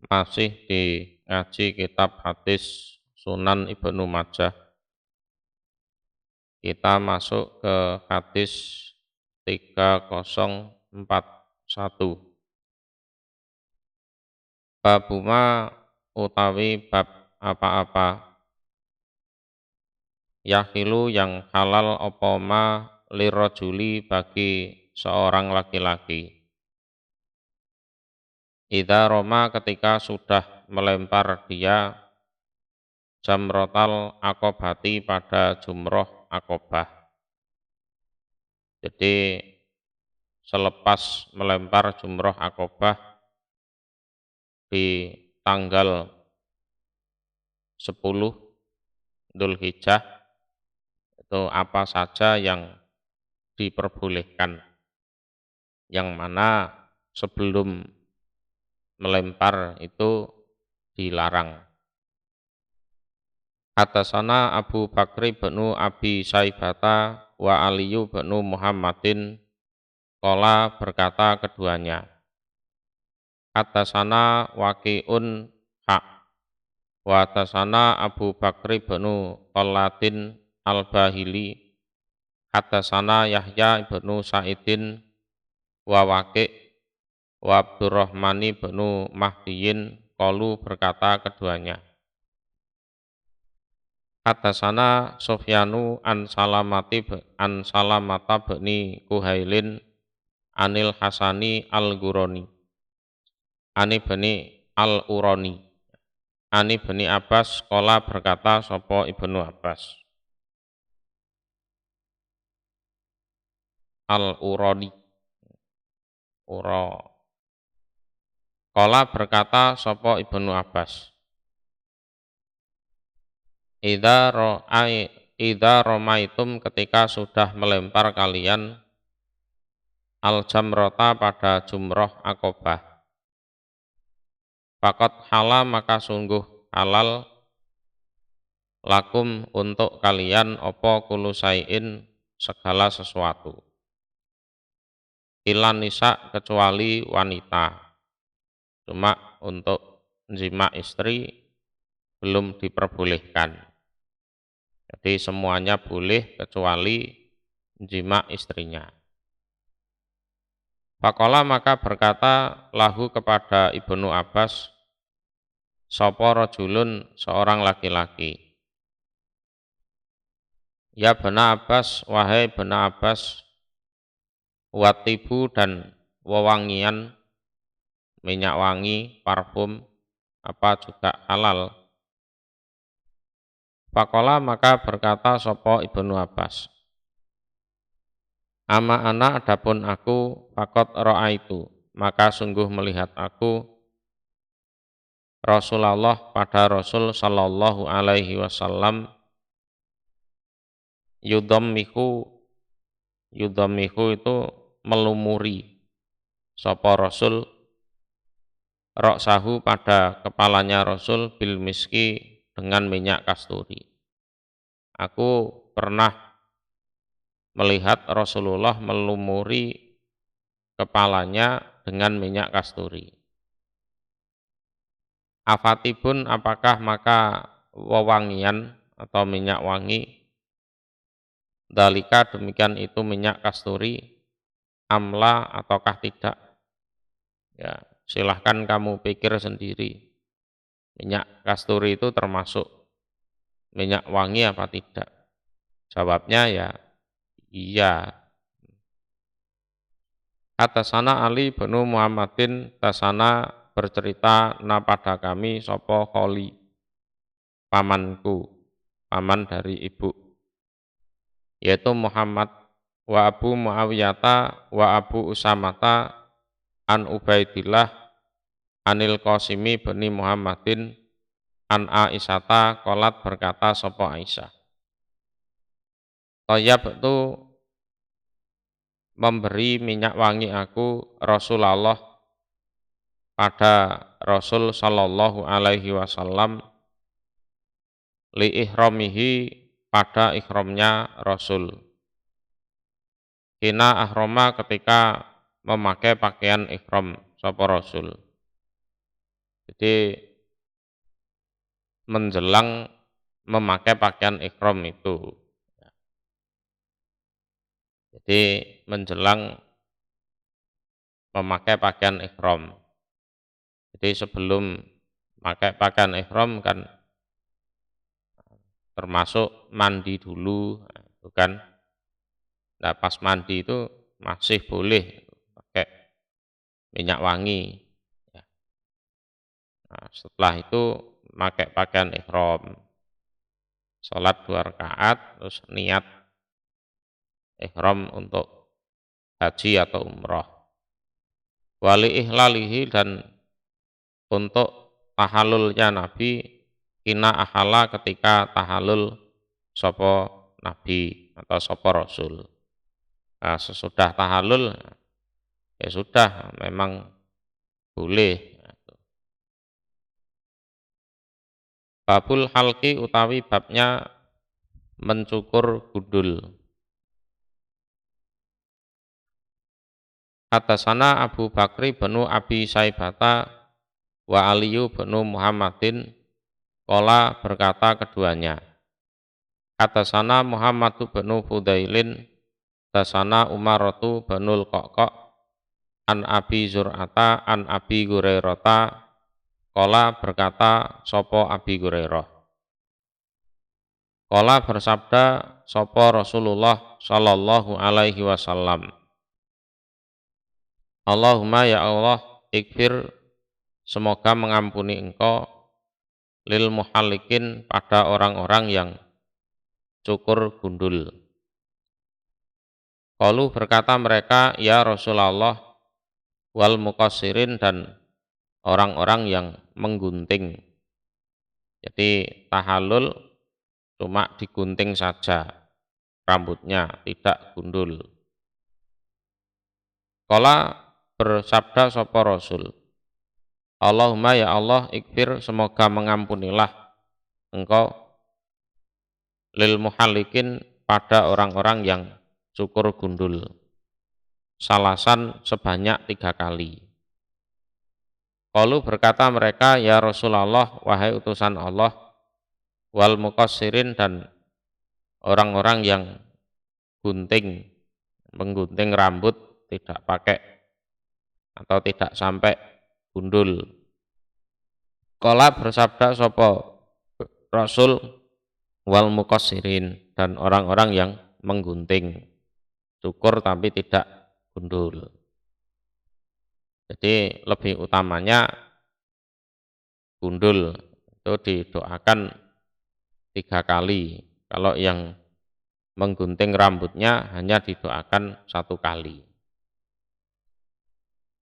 Masih di ngaji kitab hadis Sunan Ibnu Majah. Kita masuk ke hadis 3041. Babuma utawi bab apa-apa yahilu yang halal apa ma lirajuli bagi seorang laki-laki. Idza roma ketika sudah melempar dia jamrotal akobati pada jumroh akobah. Jadi selepas melempar jumroh akobah di tanggal 10 Dzulhijjah itu apa saja yang diperbolehkan, yang mana sebelum melempar itu dilarang. Hadasana Abu Bakri bin Abi Saibata wa Aliyu bin Muhammadin qala berkata keduanya. Hadasana Waqi'un hak wa hadasana Abu Bakri bin Qaladin al-Bahili hadasana Yahya bin Sa'idin wa Waqi' wa Abdurrahmani bin Mahdiyin qalu berkata keduanya. Hadasana Sufyanu an Salamata bani Kuhailin anil Hasani al-Gurani ani bani al-Urani ani bani Abbas qala berkata sapa Ibnu Abbas al-Urani ura qala berkata sapa Ibnu Abbas Idza romaitum ketika sudah melempar kalian al-jamrata pada jumroh akobah. Faqad halal maka sungguh halal lakum untuk kalian opo kulusaiin segala sesuatu. Ilan nisa kecuali wanita. Cuma untuk jima istri belum diperbolehkan. Jadi semuanya boleh kecuali jima istrinya. Faqala maka berkata lahu kepada Ibnu Abbas sapa rajulun seorang laki-laki. Ya Bena Abbas wahai Bena Abbas watibu dan wewangian minyak wangi parfum apa juga halal. Faqala maka berkata sapa Ibnu Abbas Ama ana adapun aku faqad ra'aitu maka sungguh melihat aku Rasulullah pada Rasul sallallahu alaihi wasallam yudhammihu itu melumuri sapa Rasul ra'sahu pada kepalanya Rasul bil miski dengan minyak kasturi. Aku pernah melihat Rasulullah melumuri kepalanya dengan minyak kasturi. Afatibun apakah maka wewangian atau minyak wangi dalika demikian itu minyak kasturi amla ataukah tidak? Ya, silahkan kamu pikir sendiri. Minyak kasturi itu termasuk minyak wangi apa tidak? Jawabnya ya iya. Atasana Ali bin Muhammadin tasana bercerita na pada kami sopo kholi pamanku, paman dari ibu, yaitu Muhammad wa Abu Muawiyata wa Abu Usamata an Ubaidillah anil Qasimi bin Muhammadin an Aisyata qalat berkata sapa Aisyah. Thayyab itu memberi minyak wangi aku Rasulullah pada Rasul sallallahu alaihi wasallam li ihramihi pada ihramnya Rasul. Kina ahrama ketika memakai pakaian ihram sapa Rasul. Jadi menjelang memakai pakaian ihram itu. Jadi menjelang memakai pakaian ihram. Jadi sebelum pakai pakaian ihram kan termasuk mandi dulu, itu kan. Nah, pas mandi itu masih boleh pakai minyak wangi. Ya. Nah, setelah itu pakai pakaian ihram, sholat 2 rakaat, terus niat ihram untuk haji atau umroh. Wali ihlalihi, dan untuk tahallulnya Nabi, kina ahala ketika tahallul sopo Nabi atau sopo Rasul. Nah, sesudah tahallul ya sudah, memang boleh. Babul halki utawi babnya mencukur gundul. Hadasana Abu Bakri benu Abi Saibata wa Aliyu benu Muhammadin, kola berkata keduanya. Hadasana Muhammadu benu Fudailin, hadasana Umaratu benul Kokok, an Abi Zur'ata an Abi Hurairata, kola berkata sopo Abi Hurairah. Kola bersabda sopo Rasulullah sallallahu alaihi wasallam. Allahumma ya Allah, ikfir, semoga mengampuni engkau, lil muhallikin, pada orang-orang yang cukur gundul. Qalu, berkata mereka, ya Rasulullah, wal muqassirin, dan orang-orang yang menggunting. Jadi tahallul cuma digunting saja rambutnya, tidak gundul. Qala, bersabda sapa Rasul, Allahumma ya Allah, ikfir, semoga mengampunilah engkau, lil muhallikin, pada orang-orang yang cukur gundul, salasan, sebanyak 3 kali. Qalu, berkata mereka, ya Rasulullah, wahai utusan Allah, wal muqassirin, dan orang-orang yang menggunting rambut, tidak pakai atau tidak sampai gundul. Qala, bersabda sapa Rasul, wal muqassirin, dan orang-orang yang menggunting, cukur tapi tidak gundul. Jadi lebih utamanya gundul itu didoakan 3 kali. Kalau yang menggunting rambutnya hanya didoakan 1 kali.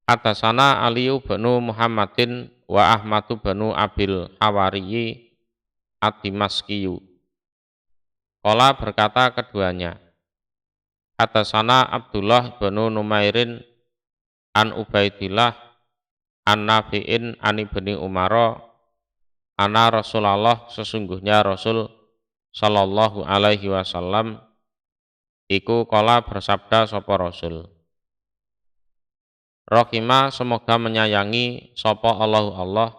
Hadasana Aliyu benu Muhammadin wa Ahmadu benu Abil Hawariyi ad-Dimaskiyu. Qala, berkata keduanya. Hadasana Abdullah benu Numairin an Ubaidillah an Nafi'in an Ibni Umara ana Rasulullah, sesungguhnya Rasul sallallahu alaihi wasallam iku qala, bersabda sapa Rasul, Rohima, semoga menyayangi sapa Allahu Allah,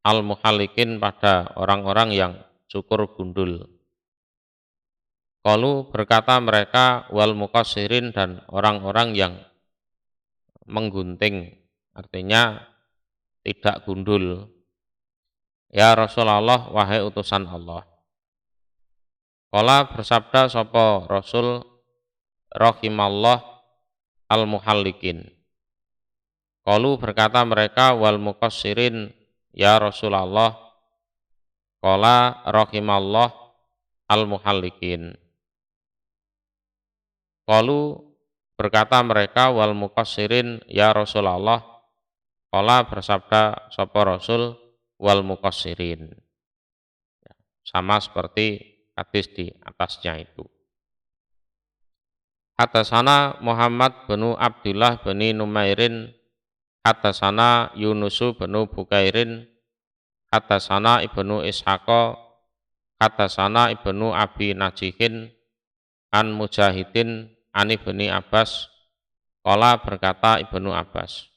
al muhallikin, pada orang-orang yang cukur gundul. Qalu, berkata mereka, wal muqassirin, dan orang-orang yang menggunting, artinya tidak gundul. Ya Rasulullah, wahai utusan Allah. Qala, bersabda sapa Rasul, rahimallah al muhallikin. Qalu, berkata mereka, wal muqassirin, ya Rasulullah. Qala, rahimallah al muhallikin. Qalu, berkata mereka, wal muqassirin, ya Rasulullah. Qala, bersabda sapa Rasul, wal muqassirin. Sama seperti hadis di atasnya itu. Hadasana Muhammad benu Abdullah beni Numairin, hadasana Yunusu benu Bukairin, hadasana Ibnu Ishaqa, hadasana Ibnu Abi Najihin, an Mujahidin, an Ibni Abbas. Qala, berkata Ibnu Abbas,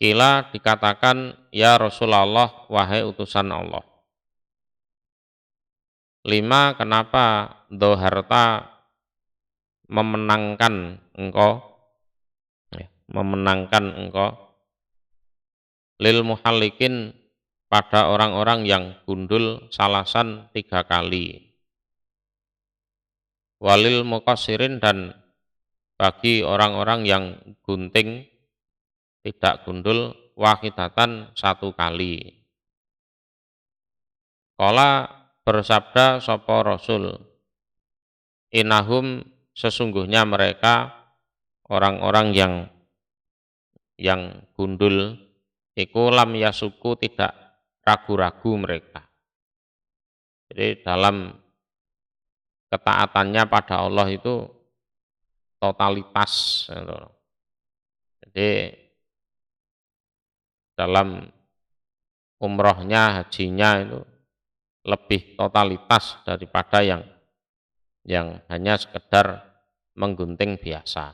Kila dikatakan, ya Rasulullah, wahai utusan Allah. Lima, kenapa doharta memenangkan engkau, memenangkan engkau, lil muhallikin pada orang-orang yang gundul salasan 3 kali, walil muqassirin dan bagi orang-orang yang gunting tidak gundul wahidatan 1 kali. Qala bersabda sapa Rasul, inahum sesungguhnya mereka orang-orang yang gundul iku lam yasuku tidak ragu-ragu mereka. Jadi dalam ketaatannya pada Allah itu totalitas. Jadi dalam umrohnya, hajinya itu lebih totalitas daripada yang hanya sekedar menggunting biasa.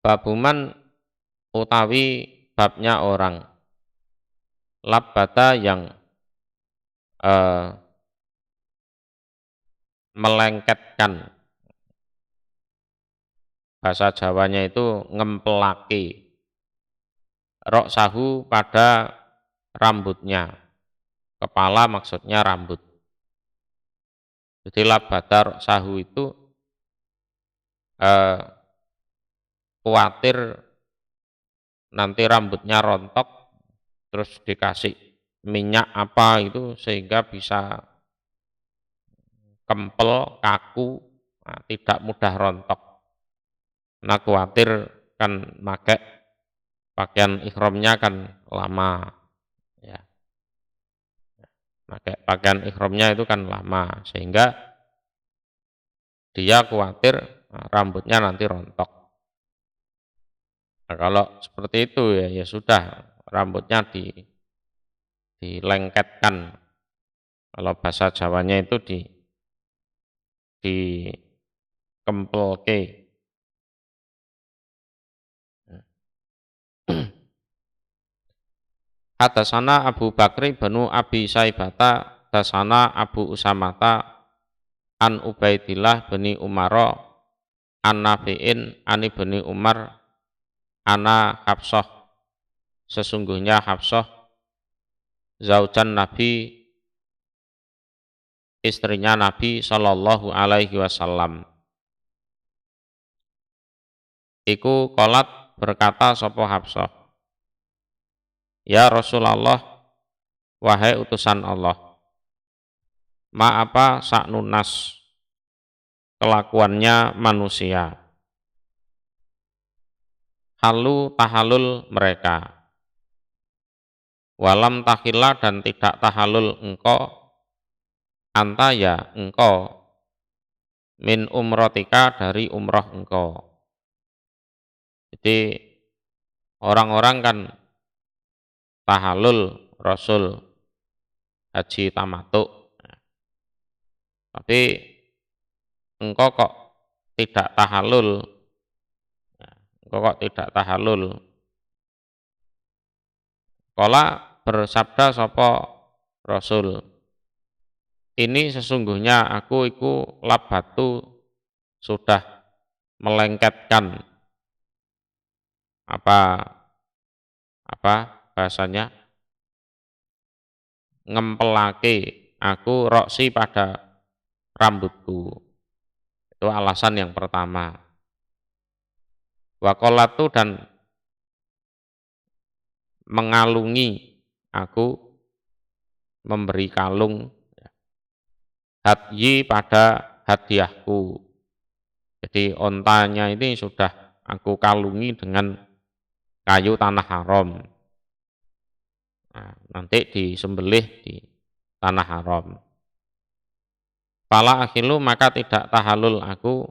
Babuman utawi babnya orang labbata yang melengketkan, bahasa Jawanya itu ngempelaki, roksahu pada rambutnya, kepala maksudnya rambut. Jadi labbata roksahu itu khawatir nanti rambutnya rontok, terus dikasih minyak apa itu sehingga bisa kempel, kaku, nah, tidak mudah rontok. Nah khawatir kan pakai pakaian ihramnya kan lama, ya. Pakai pakaian ihramnya itu kan lama sehingga dia khawatir rambutnya nanti rontok. Nah, kalau seperti itu ya sudah rambutnya dilengketkan. Kalau bahasa Jawanya itu dikempelke. Hadasana Abu Bakri banu Abi Saibata, hadasana Abu Usamata an Ubaidillah bani Umara an Nafi'in ani bani Umar ana Hafsah, sesungguhnya Hafsah zaujan Nabi, istrinya Nabi sallallahu alaihi wasallam. Iku qolat berkata sapa Hafsah, ya Rasulullah, wahai utusan Allah, ma apa saknunas kelakuannya manusia, halu tahalul mereka, walam tahila dan tidak tahalul engkau, anta ya engkau, min umrotika dari umroh engkau. Jadi orang-orang kan tahalul Rasul haji tamattu, tapi engkau kok tidak tahalul, engkau kok tidak tahalul. Kala bersabda sapa Rasul, ini sesungguhnya aku iku labatu sudah melengketkan apa bahasanya, ngempelake aku roksi pada rambutku. Itu alasan yang pertama. Wakolatu dan mengalungi aku, memberi kalung hadyi pada hadiahku. Jadi ontanya ini sudah aku kalungi dengan kayu tanah haram. Nah, nanti disembelih di tanah haram. Fala akhilu maka tidak tahalul aku,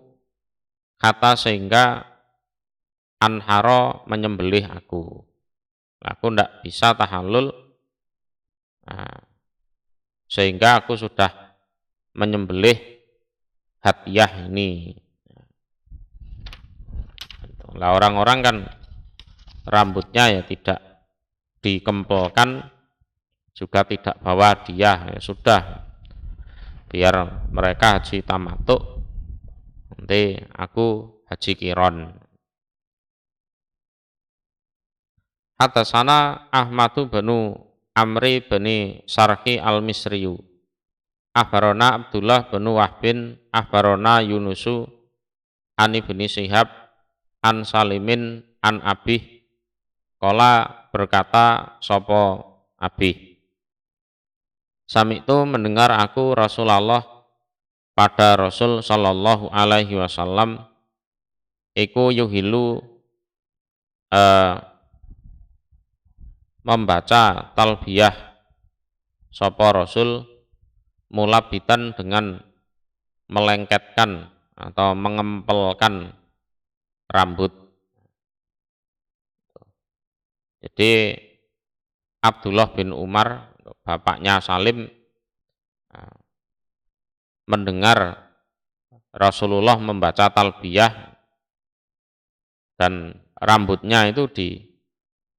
kata sehingga anharo menyembelih aku. Aku tidak bisa tahalul sehingga aku sudah menyembelih hadiah ini. Lah orang-orang kan rambutnya ya tidak dikempelkan, juga tidak bawa hadiah, ya sudah, biar mereka haji tamattu, nanti aku haji kiron. Hadasana Ahmadu benu Amri bani Sarhi al-Misriyu, akhbarona Abdullah benu Wahbin, akhbarona Yunusu an ibni Syihab an Salimin an Abih, qala berkata sopo Abih, sami itu mendengar aku Rasulullah pada Rasul sallallahu alaihi wasallam iku yuhilu membaca talbiyah sapa Rasul mulabitan dengan melengketkan atau mengempelkan rambut. Jadi Abdullah bin Umar, bapaknya Salim, mendengar Rasulullah membaca talbiyah dan rambutnya itu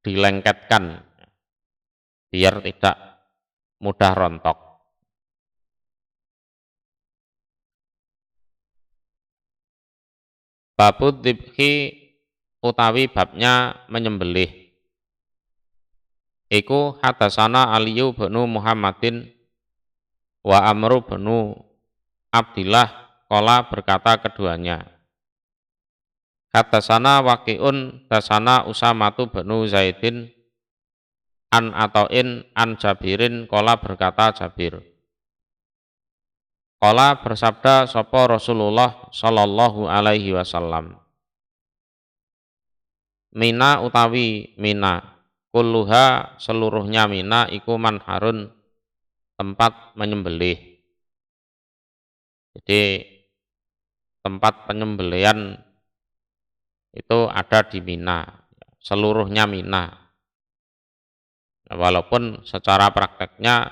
dilengketkan biar tidak mudah rontok. Babud dzibhi utawi babnya menyembelih. Iku hadasana Aliyu benu Muhammadin wa Amru benu Abdillah, qala berkata keduanya. Hadasana Waqi'un dasana Usamatu benu Zaidin an Ata'in an Jabirin, qala berkata Jabir. Qala bersabda sapa Rasulullah sallallahu alaihi wasallam. Mina utawi Mina, kulluha seluruhnya Mina iku manharun tempat menyembelih. Jadi tempat penyembelihan itu ada di Mina, seluruhnya Mina. Walaupun secara prakteknya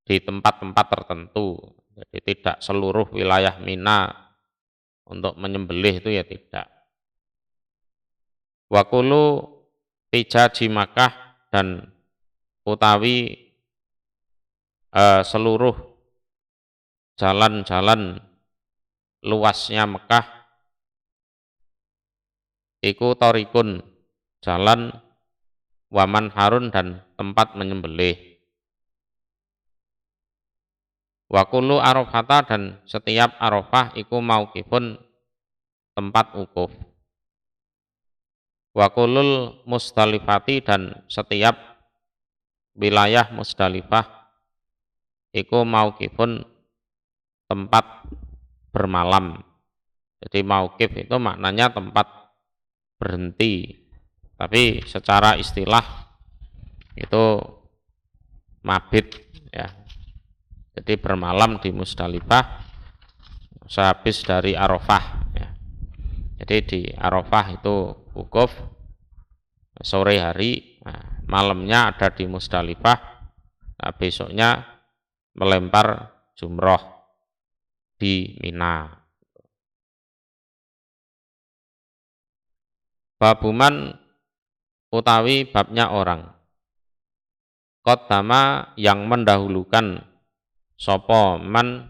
di tempat-tempat tertentu, jadi tidak seluruh wilayah Mina untuk menyembelih itu ya tidak. Wa kullu fijaji Makkah, dan utawi seluruh jalan-jalan luasnya Mekah iku torikun, jalan, waman harun, dan tempat menyembelih. Wa kullu arafata, dan setiap Arafah iku mauqifun, tempat wukuf. Wa kullul Musdalifati, dan setiap wilayah Musdalifah iku mauqifun, tempat bermalam. Jadi mauqif itu maknanya tempat berhenti, tapi secara istilah itu mabit ya. Jadi bermalam di Musdalifah sehabis dari Arafah ya. Jadi di Arafah itu wukuf sore hari, nah, malamnya ada di Musdalifah, nah, besoknya melempar jumroh di Mina. Babuman utawi babnya orang qaddama yang mendahulukan sopo man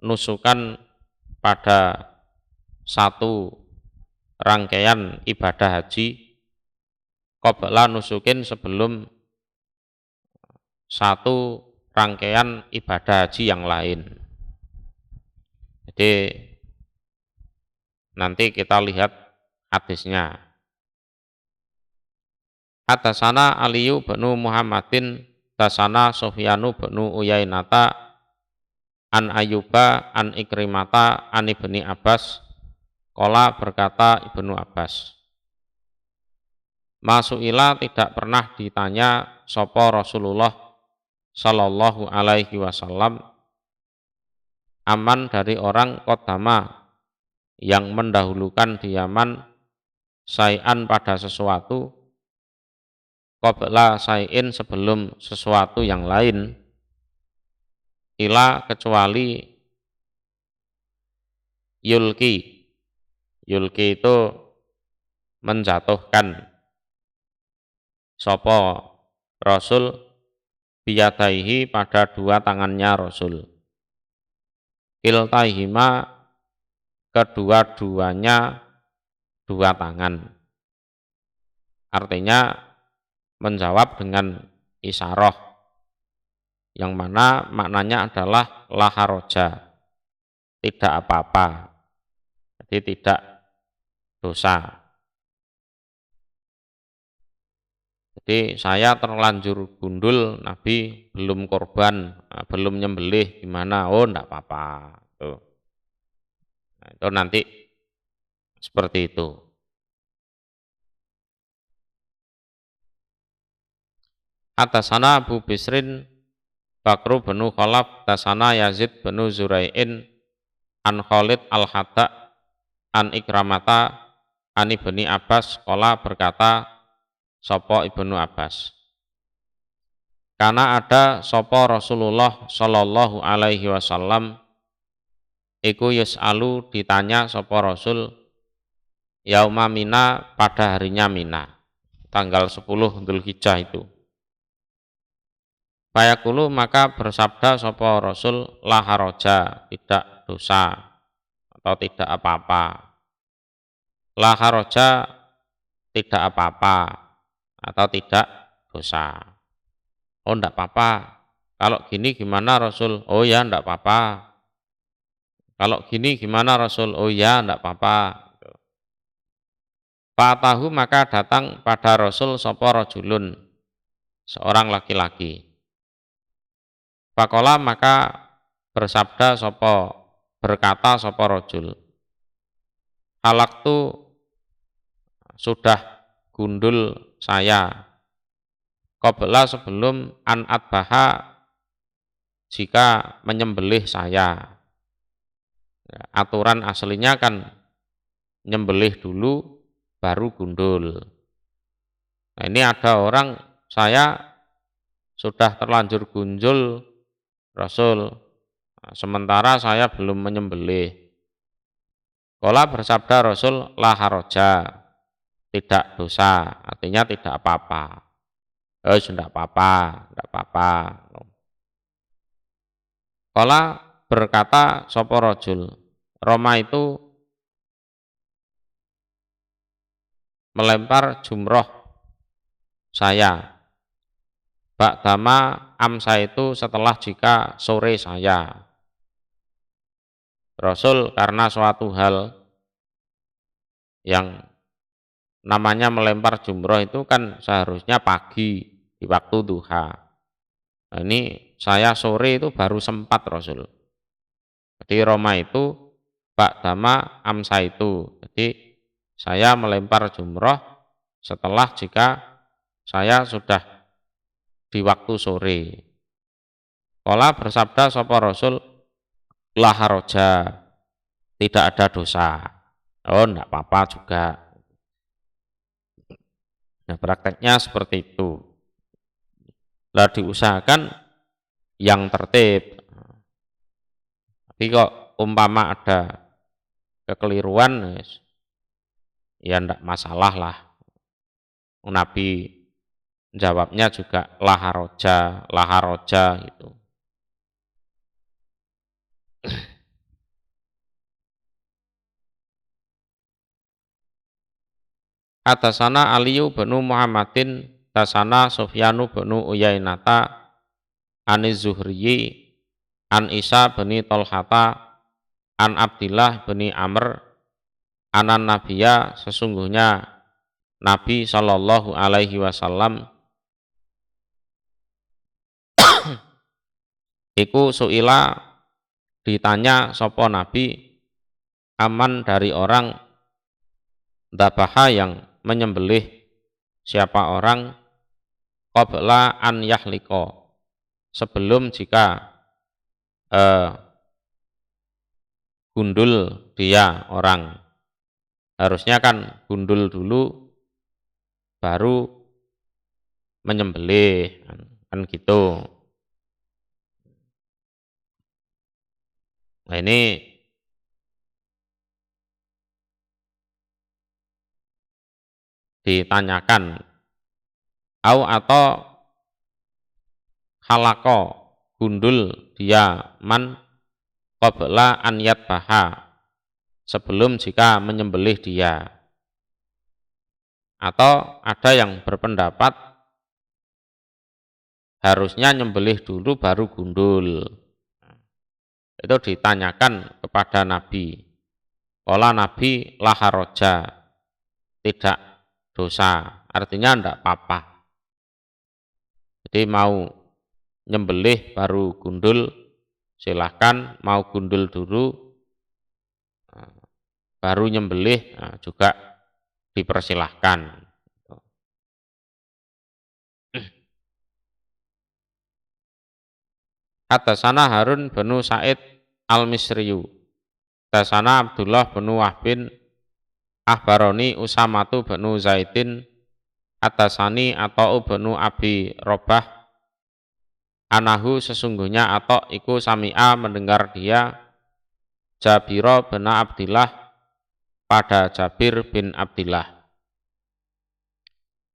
nusukan pada satu rangkaian ibadah haji, qabla nusukin sebelum satu rangkaian ibadah haji yang lain. Jadi nanti kita lihat hadisnya. Hadasana Aliyu benu Muhammadin dasana Sufyanu benu Uyainata an Ayyuba an Ikrimata an Ibni Abbas, qala berkata Ibnu Abbas, Masu'ila tidak pernah ditanya sapa Rasulullah sallallahu alaihi wasallam aman dari orang qaddama yang mendahulukan di Yaman sayan pada sesuatu, qabla sayin sebelum sesuatu yang lain, ila kecuali yulki Yulki itu menjatuhkan sapa Rasul biyadaihi pada dua tangannya Rasul. Kiltaihima kedua-duanya dua tangan. Artinya menjawab dengan isyarah yang mana maknanya adalah la haroja, tidak apa-apa, jadi tidak dosa. Jadi saya terlanjur gundul, Nabi belum korban, belum nyembelih, gimana? Oh, enggak apa-apa. Tuh. Nah, itu nanti seperti itu. Atasana Abu Bisrin Bakru benu Khalaf, tasana Yazid benu Zurai'in, an Khalid al-Hadda, an Ikramata, an Ibni Abbas, kola berkata, sopo Ibnu Abbas. Karena ada sopo Rasulullah Shallallahu Alaihi Wasallam, iku yus'alu ditanya sopo Rasul, yauma Mina pada harinya Mina, tanggal 10 Dzulhijjah itu. Fayaqulu maka bersabda sopo Rasul, la haroja, tidak dosa atau tidak apa-apa. La haroja, tidak apa-apa atau tidak dosa. Oh, enggak apa-apa. Kalau gini gimana Rasul? Oh ya, enggak apa-apa. Kalau gini gimana Rasul? Oh ya, enggak apa-apa. Fatahu maka datang pada Rasul sapa rajulun, seorang laki-laki. Faqala maka bersabda sapa, berkata sapa rajul. Halaktu sudah gundul saya. Qabla sebelum an adbaha jika menyembelih saya. Aturan aslinya kan nyembelih dulu baru gundul. Nah, ini ada orang, saya sudah terlanjur gunjul Rasul, sementara saya belum menyembelih. Qala bersabda Rasul, la haroja, tidak dosa, artinya tidak apa-apa. Tidak apa-apa, tidak apa-apa. Qala berkata sapa rajul, Roma itu melempar jumroh saya. Ba'dama amsa itu setelah jika sore saya. Rasul karena suatu hal yang namanya melempar jumroh itu kan seharusnya pagi di waktu duha. Nah, ini saya sore itu baru sempat Rasul. Jadi Roma itu ba'dama amsa itu. Jadi saya melempar jumroh setelah jika saya sudah di waktu sore. Qala bersabda sapa Rasul, la haroja, tidak ada dosa. Oh, enggak apa-apa juga. Nah, prakteknya seperti itu. Lah diusahakan yang tertib. Tapi kok umpama ada kekeliruan, ya enggak masalah lah. Nabi jawabnya juga laharoja gitu. Atasana Aliyu benu Muhammadin, tasana Sufyanu benu Uyainata, Aniz Zuhriyi, an Isa beni Tolhata, an Abdillah beni Amr, anan Nabiya sesungguhnya Nabi Shallallahu Alaihi Wasallam iku suila ditanya sopo Nabi aman dari orang dabaha yang menyembelih siapa orang qabla an yahliko sebelum jika gundul dia orang, harusnya kan gundul dulu baru menyembelih kan gitu. Nah, ini ditanyakan, au atau halako gundul dia man qabla an yadbaha sebelum jika menyembelih dia. Atau ada yang berpendapat harusnya nyembelih dulu baru gundul. Itu ditanyakan kepada Nabi. Qala Nabi la haraja, tidak dosa, artinya tidak apa-apa. Jadi mau nyembelih baru gundul silahkan, mau gundul dulu baru nyembelih juga dipersilahkan. Haddatsana Harun bin Said al-Misriyu. Haddatsana Abdullah bin Wahbin akhbaroni Usamatu bin Zaidin. Haddatsani Ata'u bin Abi Robah anahu sesungguhnya Atta' iku sami'a mendengar dia Jabir bin Abdillah pada Jabir bin Abdillah.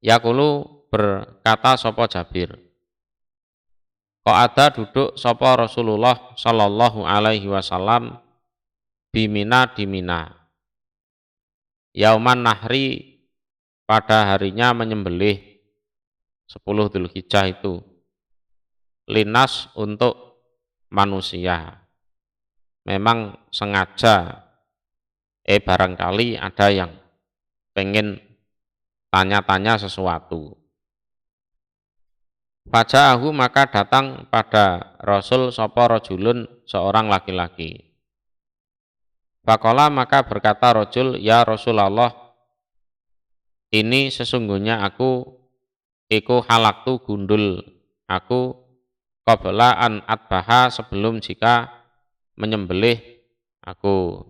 Yaqulu berkata sapa Jabir, Qa'ada duduk sapa Rasulullah sallallahu alaihi wasallam bimina di Mina. Yauman nahri pada harinya menyembelih 10 Dzulhijjah itu. Linas untuk manusia. Memang sengaja barangkali ada yang pengen tanya-tanya sesuatu. Faja'ahu maka datang pada Rasul sapa rajulun seorang laki-laki. Faqala maka berkata rajul, ya Rasulullah, ini sesungguhnya aku iku halaktu gundul, aku qabla an atbaha sebelum jika menyembelih aku.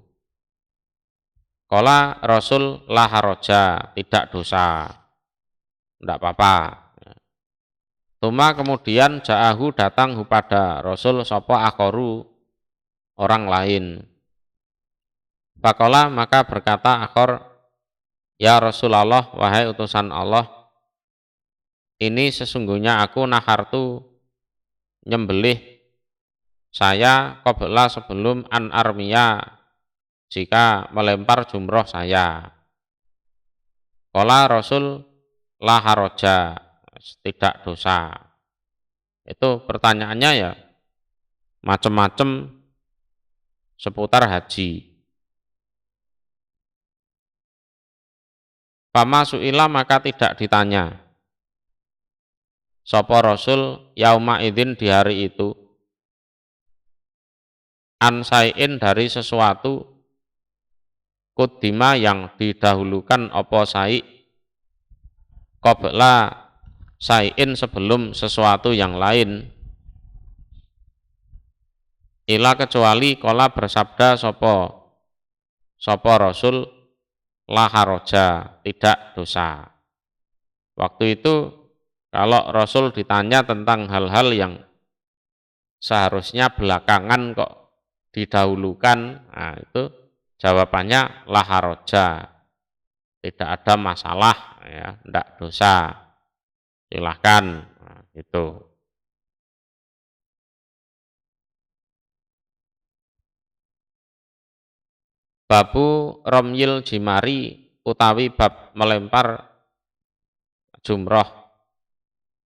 Qala Rasul la haraja, tidak dosa, tidak apa-apa. Tuma kemudian ja'ahu datang pada Rasul sapa akhoru orang lain. Faqala maka berkata akhor, ya Rasulullah, wahai utusan Allah, ini sesungguhnya aku nahartu nyembelih saya qabla sebelum an armiya jika melempar jumroh saya. Qala Rasul la haraja, tidak dosa. Itu pertanyaannya ya macam-macam seputar haji. Fama su'ila maka tidak ditanya sapa Rasul yauma idzin di hari itu an sai'in dari sesuatu kuddima yang didahulukan apa sai' qabla sai'in sebelum sesuatu yang lain, ila kecuali qala bersabda sapa Rasul la haraja, tidak dosa. Waktu itu kalau Rasul ditanya tentang hal-hal yang seharusnya belakangan kok didahulukan, nah itu jawabannya la haraja, tidak ada masalah ya, tidak dosa. Silahkan, nah, gitu. Babu romyil jimari utawi bab melempar jumroh,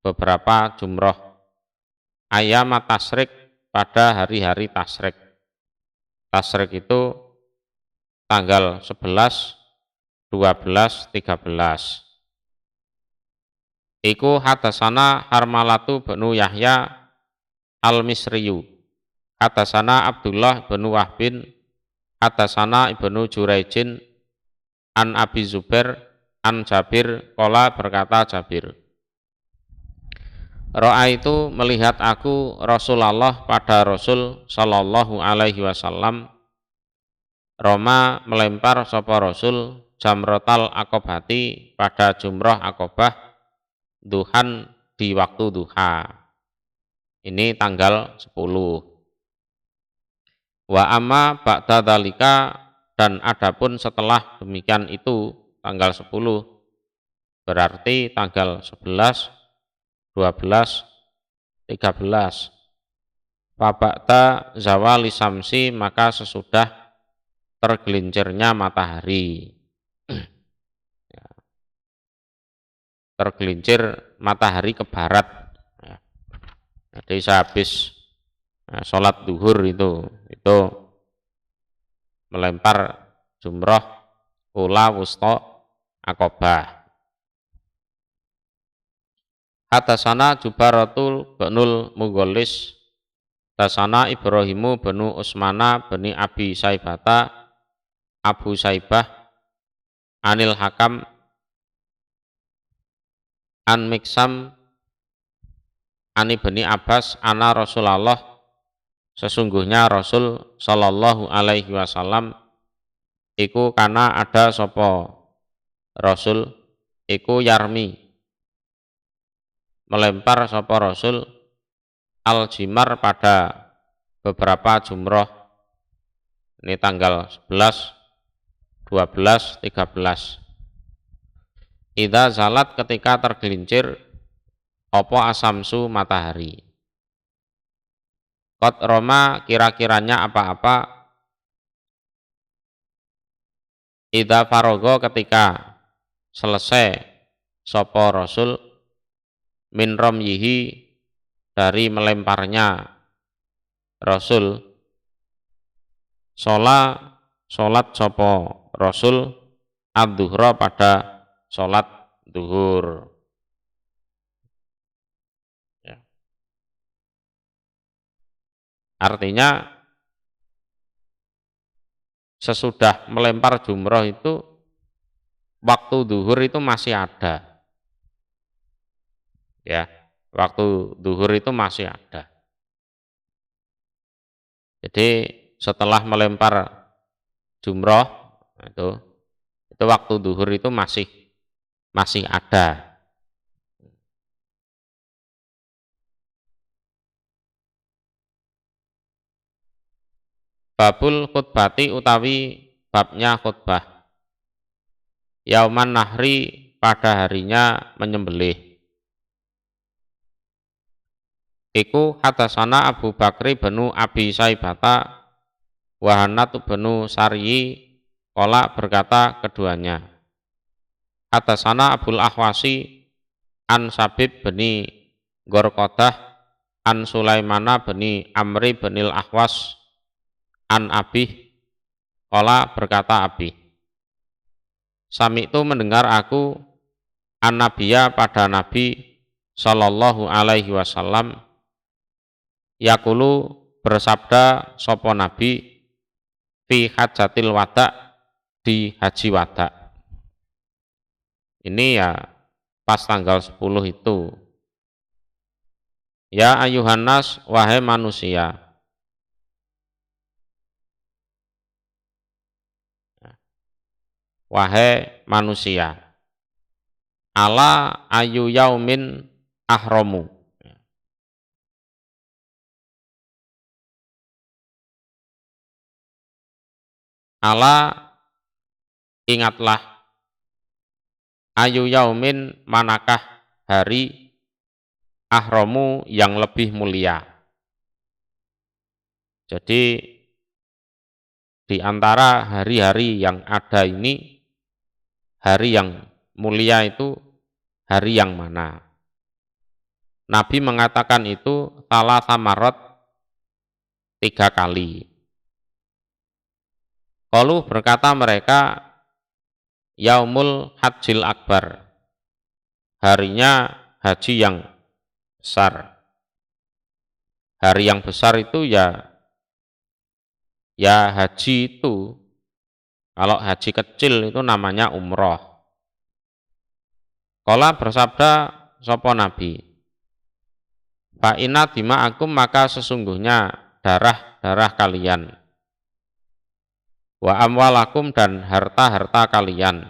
beberapa jumroh ayam tasrik pada hari-hari tasrik. Tasrik itu tanggal 11, 12, 13. Iku hadasana Harmalatu bin Yahya al-Misriyu, hadasana Abdullah bin Wahbin, hadasana Ibnu Juraijin an Abi Zubair an Jabir, qala berkata Jabir, Ro'a itu melihat aku Rasulullah pada Rasul sallallahu alaihi wasallam, Roma melempar sapa Rasul jamrotal akobati pada jumroh akobah duhan di waktu duha. Ini tanggal 10. Wa amma ba'da dzalika, dan adapun setelah demikian itu tanggal 10, berarti tanggal 11, 12, 13. Faba'da zawali samsi, maka sesudah tergelincirnya matahari. Ya, tergelincir matahari ke barat. Ya. Jadi sehabis sholat duhur itu melempar jumroh ula wusta akobah. Hadasana Jubaratul Banul Mugholis, hadasana Ibrahimu benu Usmana bani Abi Saibata Abu Saibah anil Hakam an Miksam ani bani Abbas ana Rasulullah, sesungguhnya Rasul sallallahu alaihi wasallam iku kana ada sopo Rasul iku yarmi melempar sopo Rasul al-jimar pada beberapa jumroh. Ini tanggal 11, 12, 13. Idza zalat, ketika tergelincir opo asamsu matahari. Qad roma, kira-kiranya apa-apa. Idza farogo, ketika selesai sopo Rasul min romyihi, dari melemparnya Rasul, sholat sopo Rasul ad-duhra, pada sholat duhur. Ya. Artinya sesudah melempar jumroh itu waktu duhur itu masih ada. Ya, waktu duhur itu masih ada. Jadi setelah melempar jumroh itu waktu duhur itu masih ada. Babul khutbati, utawi babnya khutbah. Yauman nahri, pada harinya menyembelih. Iku hadasana Abu Bakri benu Abi Saibata Wahanat benu Saryi, kola berkata keduanya. Hadasana Abul Ahwasi an Sabib beni Gorkodah an Sulaimana beni Amri benil Ahwas an Abih, kola berkata Abih. Sami itu mendengar aku an Nabiya, pada Nabi sallallahu alaihi wasallam, yakulu, bersabda sopo Nabi, fi hajatil wada, di haji wada. Ini ya pas tanggal 10 itu. Ya ayuhan nas, wahai manusia. Wahai manusia. Ala ayu yaumin ahromu. Ala, ingatlah, ayu yaumin, manakah hari, ahromu, yang lebih mulia. Jadi di antara hari-hari yang ada ini, hari yang mulia itu hari yang mana? Nabi mengatakan itu thalatha marot, 3 kali. Qalu, berkata mereka, yaumul hajjil akbar, harinya haji yang besar. Hari yang besar itu ya haji itu. Kalau haji kecil itu namanya umroh. Qala, bersabda sapa Nabi, fa inna dima'akum, maka sesungguhnya darah-darah kalian, wa amwalakum, dan harta-harta kalian,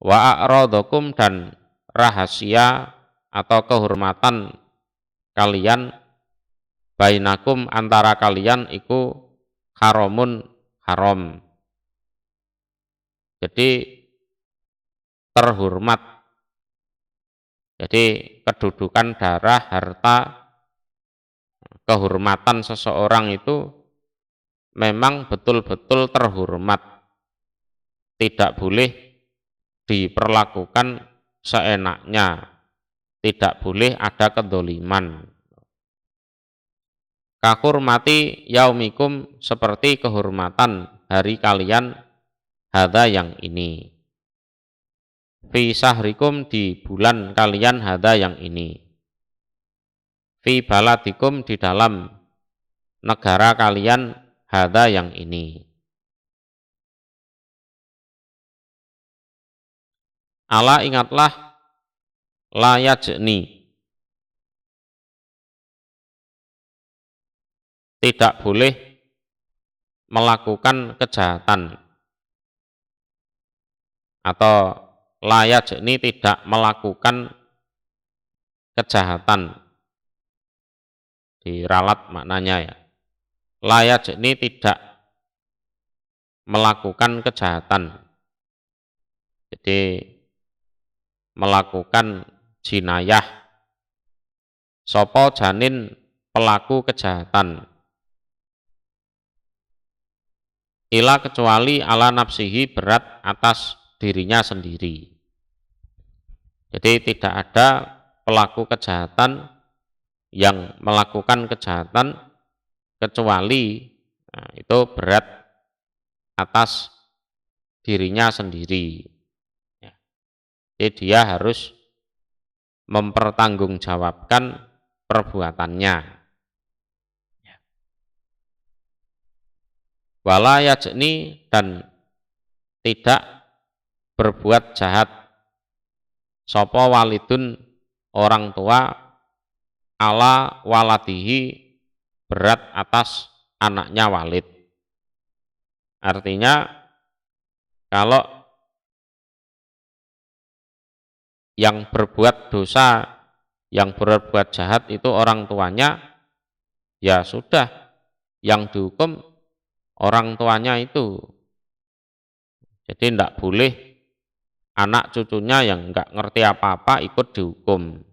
wa a'radakum, dan rahasia atau kehormatan kalian, bainakum, antara kalian iku haramun, haram. Jadi terhormat. Jadi kedudukan, darah, harta, kehormatan seseorang itu memang betul-betul terhormat. Tidak boleh diperlakukan seenaknya, tidak boleh ada kedoliman. Kahurmati yaumikum, seperti kehormatan hari kalian, hadza yang ini. Fi sahrikum, di bulan kalian, hadza yang ini. Fi baladikum, di dalam negara kalian, hadza yang ini. Ala, ingatlah, la yajni, tidak boleh melakukan kejahatan, atau la yajni, tidak melakukan kejahatan, diralat maknanya ya. La yajni, tidak melakukan kejahatan, jadi melakukan jinayah, sopo janin, pelaku kejahatan, ila, kecuali ala nafsihi, berat atas dirinya sendiri. Jadi tidak ada pelaku kejahatan yang melakukan kejahatan kecuali itu berat atas dirinya sendiri. Jadi dia harus mempertanggungjawabkan perbuatannya. Wala yajni, dan tidak berbuat jahat, sopo walidun, orang tua, ala waladihi, berat atas anaknya walid. Artinya kalau yang berbuat dosa, yang berbuat jahat itu orang tuanya, ya sudah, yang dihukum orang tuanya itu. Jadi tidak boleh anak cucunya yang nggak ngerti apa-apa ikut dihukum.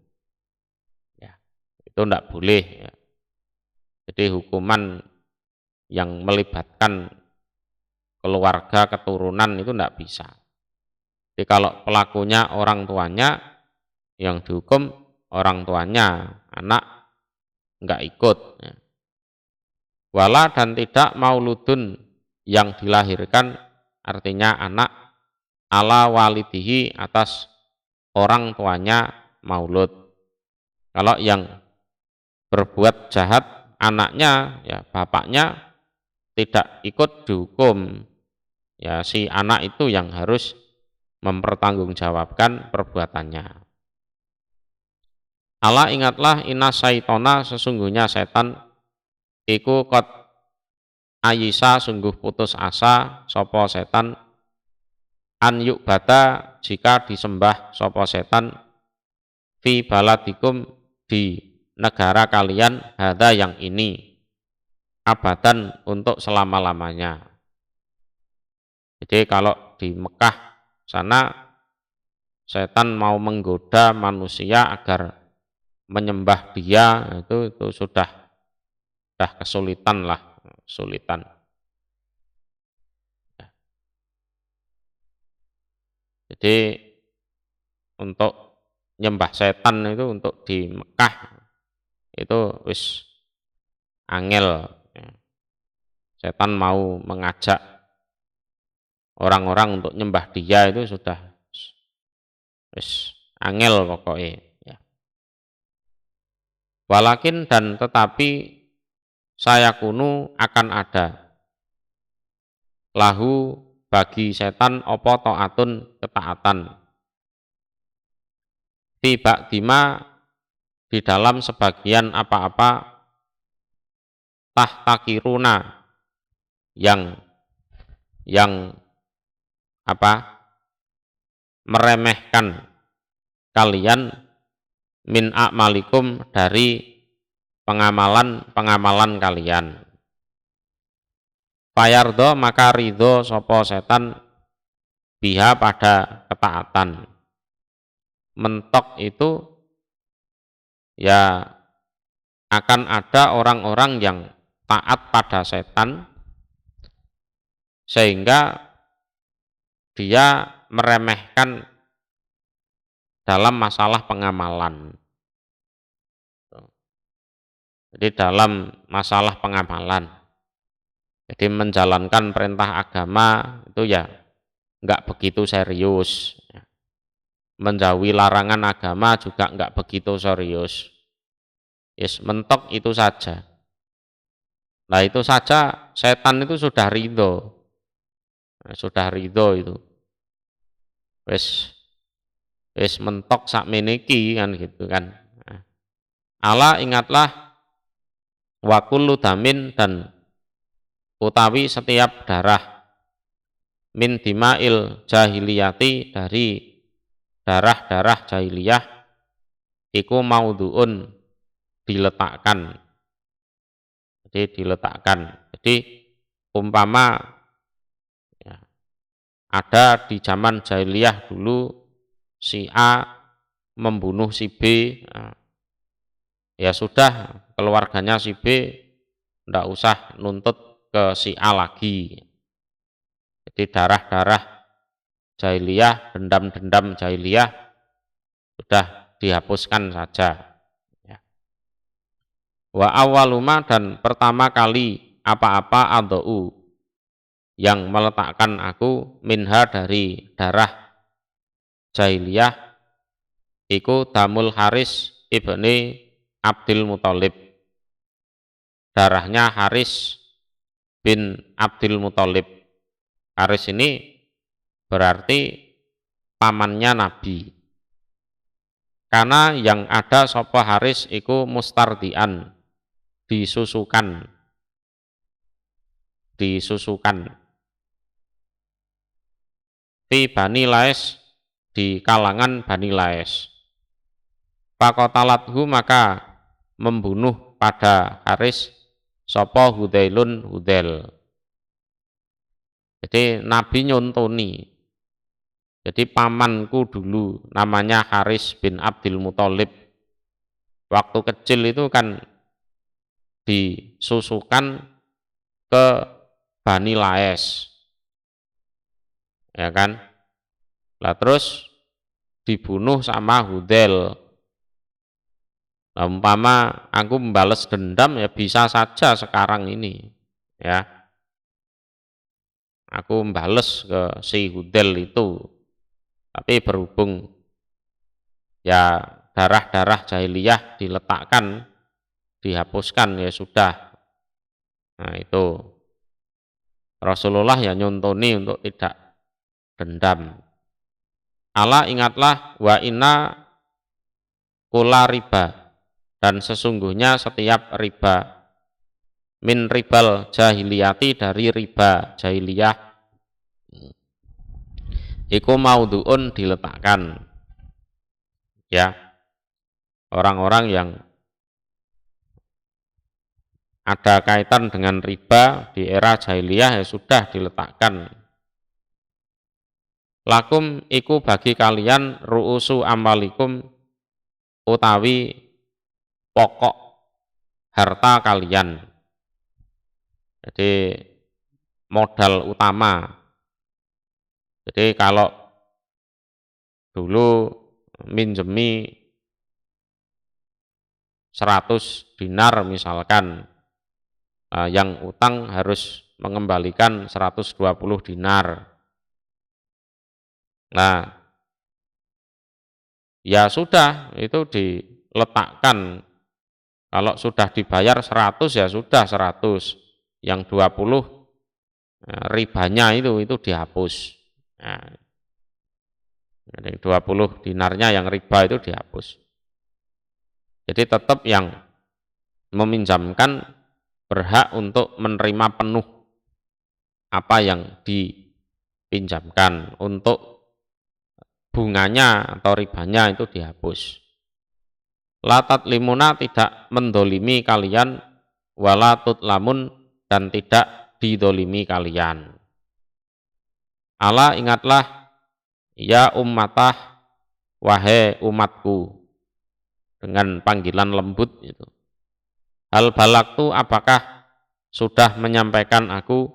Ya, itu tidak boleh. Ya. Jadi hukuman yang melibatkan keluarga, keturunan itu tidak bisa. Jadi kalau pelakunya orang tuanya, yang dihukum orang tuanya, anak enggak ikut. Wala, dan tidak mauludun, yang dilahirkan, artinya anak, ala walidihi, atas orang tuanya maulud. Kalau yang berbuat jahat anaknya, ya bapaknya tidak ikut dihukum, ya si anak itu yang harus mempertanggungjawabkan perbuatannya. Ala, ingatlah, inna syaitona, sesungguhnya setan, iku kot ayisa, sungguh putus asa, sopo setan, an yukbada, jika disembah sopo setan, fi baladikum, di negara kalian, hadza yang ini, abadan, untuk selama-lamanya. Jadi kalau di Mekah sana setan mau menggoda manusia agar menyembah dia, itu sudah kesulitan lah, kesulitan. Jadi untuk nyembah setan itu, untuk di Mekah itu wis angel. Setan mau mengajak orang-orang untuk nyembah dia itu sudah wis angel pokoknya. Ya. Walakin, dan tetapi, saya kunu, akan ada, lahu, bagi setan, opo taatun, ketaatan, tiba dima, di dalam sebagian apa-apa, tahtakiruna, yang apa, meremehkan kalian, min a'malikum, dari pengamalan kalian. Payardo, maka ridho sopo setan, biha, pada ketaatan. mentok itu ya akan ada orang-orang yang taat pada setan sehingga dia meremehkan dalam masalah pengamalan. Jadi dalam masalah pengamalan, jadi menjalankan perintah agama itu ya nggak begitu serius. Menjauhi larangan agama juga nggak begitu serius. Yes, mentok itu saja. Nah itu saja setan itu sudah ridho. Sudah ridho itu. Wes mentok sak meniki kan gitu kan. Ala ingatlah wa kullu damin dan utawi setiap darah min dimail jahiliyati dari darah-darah jahiliyah iku maudhu'un diletakkan. Jadi diletakkan. Jadi umpama ya, ada di zaman jahiliyah dulu si A membunuh si B, ya sudah keluarganya si B tidak usah nuntut ke si A lagi. Jadi darah-darah jahiliyah, dendam-dendam jahiliyah sudah dihapuskan saja. Ya. Wa awaluma dan pertama kali apa-apa adau yang meletakkan aku minha dari darah jahiliyah iku damul Haris ibni Abdul Muthalib. Darahnya Haris bin Abdul Muthalib. Haris ini berarti pamannya Nabi. Karena yang ada sapa Haris iku mustardian, disusukan. Fi Bani Lais, di kalangan Bani Lais. Fakotalathu maka membunuh pada Haris sapa Hudailun Hudail. Jadi Nabi nyontoni. Jadi pamanku dulu namanya Haris bin Abdul Muthalib. Waktu kecil itu kan disusukan ke Bani Lais. Ya kan? Lah terus dibunuh sama Hudail. Nah, umpama aku membalas dendam ya bisa saja sekarang ini ya aku membalas ke si Hudail itu, tapi berhubung ya darah-darah jahiliyah diletakkan, dihapuskan ya sudah. Nah itu Rasulullah ya nyontoni untuk tidak dendam. Ala ingatlah wa inna kula riba, dan sesungguhnya setiap riba min ribal jahiliyati dari riba jahiliyah iku maudhu'un diletakkan. Ya, orang-orang yang ada kaitan dengan riba di era jahiliyah ya sudah diletakkan. Lakum iku bagi kalian ru'usu amwalikum utawi pokok harta kalian. Jadi modal utama. Jadi kalau dulu minjemi 100 dinar misalkan, yang utang harus mengembalikan 120 dinar. Nah, ya sudah itu diletakkan. Kalau sudah dibayar 100 ya sudah 100. Yang 20 ribanya itu dihapus. Nah, 20 dinarnya yang riba itu dihapus. Jadi tetap yang meminjamkan berhak untuk menerima penuh apa yang dipinjamkan, untuk bunganya atau ribanya itu dihapus. Latat limuna tidak mendolimi kalian, walatut lamun dan tidak didolimi kalian. Ala ingatlah ya ummatah wahai umatku, dengan panggilan lembut itu. Hal balagtu, apakah sudah menyampaikan aku?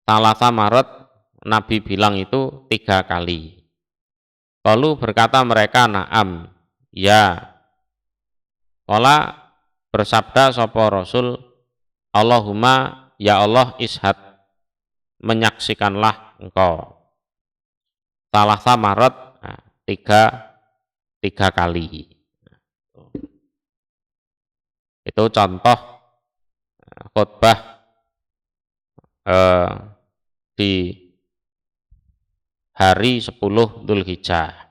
Salasa Maret, Nabi bilang itu 3 kali. Lalu berkata mereka, na'am, ya. Qala, bersabda sapa Rasul, Allahumma, ya Allah, ishad, menyaksikanlah engkau. Salasa Maret, nah, tiga kali. Itu contoh khutbah di hari 10 Dzulhijjah.